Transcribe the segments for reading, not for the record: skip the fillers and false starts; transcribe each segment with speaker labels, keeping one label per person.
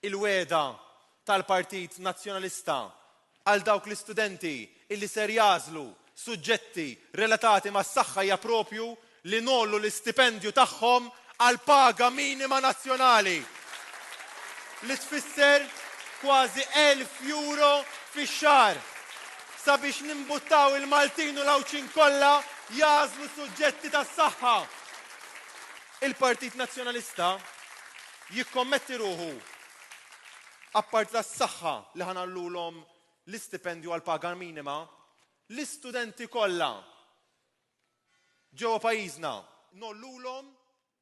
Speaker 1: il-weda tal-Partit Nazzjonalista għal dawk l-istudenti illi ser jażlu suġġetti relatati mas-saħħa hija propju li nollu l-istipendju tagħhom għal paga minima nazzjonali li tfisser kważi 1,000 euro fix-xahar sabiex nimbuttaw il-Maltin u l-Awċin kollha jażlu suġġetti tas-saħħa. Il-Partit Nazzjonalista jikkommetti ruħu apparti tas-saħħa li ħanallulhom l-istipendju għal paga minima, l-istudenti kollha ġewwa pajjiżna nollulhom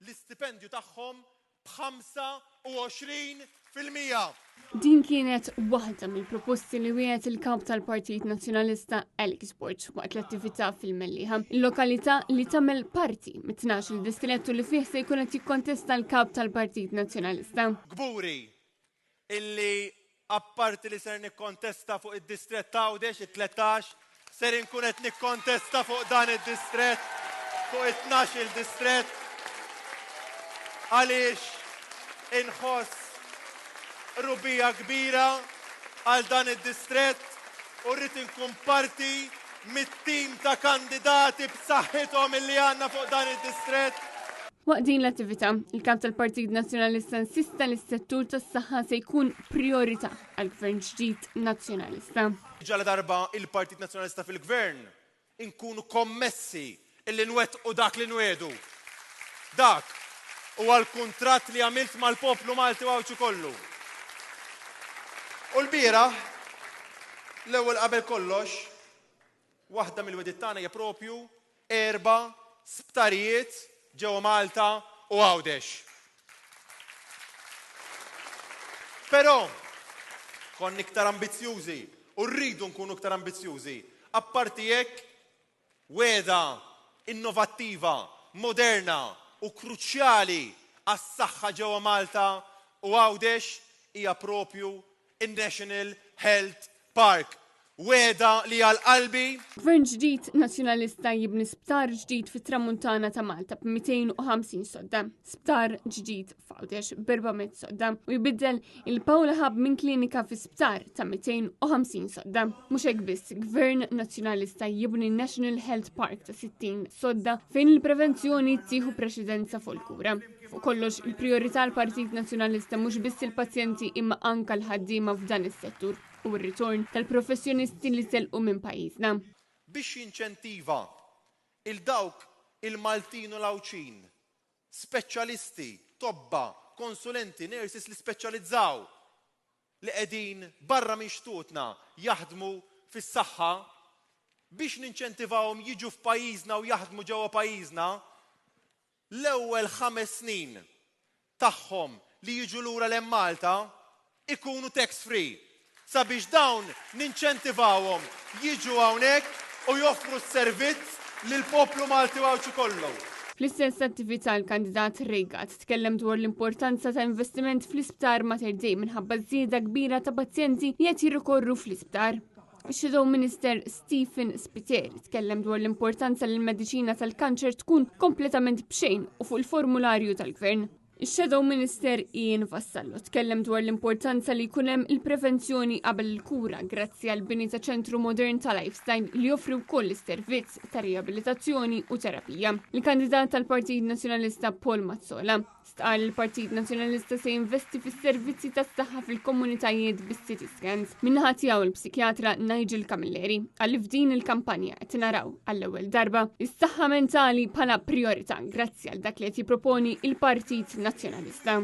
Speaker 1: l-istipendju tagħhom b'25%.
Speaker 2: Din kienet waħda mill-proposti li wieħed il-kap tal-Partit Nazzjonalista Alex Borg waqt l-attività fil-Mellieħa, il-lokalità li tagħmel parti mit-12 il-distrettu li fih se jkun qed jikkontesta l-kap tal-Partit Nazzjonalista.
Speaker 1: Gburi illi apparti li ser nikkontesta fuq id-distrett ta' Għawdex it-13 ser inkun qed nikkontesta fuq dan id-distrett fuq it-12 il-distrett għaliex inħoss rubija kbira għal dan id-distrett u rrid inkun parti mit-tim ta' kandidati b'saħħithom illi għandna fuq dan id-distrett.
Speaker 2: Waqt din l-attività, il-kap tal-Partit Nazzjonalista insista li s-settur tas-saħħa se jkun priorità għal gvern ġdid nazzjonalista.
Speaker 1: Ġala darba il-Partit Nazzjonalista fil-gvern inkunu kommessi illi nwettqu dak li nwedu. Dak huwa l-kuntratt li għamilt mal-poplu Malti u Awċi kollu. U l-bira, l-ewwel qabel kollox, waħda mill-wedit tagħna hija propju 4 sptarijiet ġewwa Malta u Għawdex. Però konni iktar ambizzjużi u rridu nkunu iktar ambizzjużi. Apparti hekk, weda innovattiva, moderna u kruċjali għas-saħħa ġewwa Malta u Għawdex hija propju in-National Health Park. Weda li għal-qalbi.
Speaker 2: Gvern ġdid nazzjonalista jibni sptar ġdid fit-Tramuntana ta' Malta b'250 sodda, sptar ġdid f'Għawdex b'400 sodda u jbiddel il-Paula Hub minn klinika fi sptar ta' 250 sodda. Mhux hekk biss, Gvern Nazzjonalista jibni National Health Park ta' 60 sodda fejn il-prevenzjoni tieħu preċedenza fuq il-kura. Fuq kollox, il-priorità l-Partit Nazzjonalista mhux biss il-pazjenti imma anke l-ħaddiema f'dan is-settur u r-ritorn tal-professjonisti li telqu minn pajjiżna.
Speaker 1: Biex jinċentiva il-dawk il-Maltin u l-Awċin, speċjalisti, tobba, konsulenti, nurses li speċjalizzaw li qegħdin barra minn xtutna jaħdmu fis-saħħa, biex ninċentivawhom jiġu f'pajjiżna u jaħdmu ġewwa pajjiżna, l-ewwel 5 snin tagħhom li jiġu lura lejn Malta ikunu tax free. Sabiex dawn ninċentivawhom jiġu hawnhekk u joffru s-servizz lill-poplu Malti u Awċi kollu.
Speaker 2: Fl-istess attività l-kandidat Regat tkellem dwar l-importanza ta' investiment fl-isptar Mater Dei minħabba żieda kbira ta' pazjenti li qed jirrikorru fl-isptar. Ix-Shadow Minister Stephen Spiteri tkellem dwar l-importanza li l-mediċina tal-kanċer tkun kompletament b'xejn u fuq il-formularju tal-Gvern. Ix-Shadow Minister Ian Vassallo tkellem dwar l-importanza li jkun hemm il-prevenzjoni qabel il-kura grazzi għal bini ta' ċentru modern ta' lifestyle li joffri wkoll is-servizz ta' riabilitazzjoni u terapija. Il-kandidat tal-Partit Nazzjonalista Paul Mazzola stqal il-Partit Nazzjonalista se jinvesti fis-servizzi tas-saħħa fil-komunitajiet bis-CT scans. Minnaħa tiegħu il-psikjatra Nigel Camilleri għal f'din il-kampanja qed naraw għall-ewwel darba is-saħħa mentali bħala priorità grazzi għal dak li qed jipproponi il-Partit Nazzjonalista.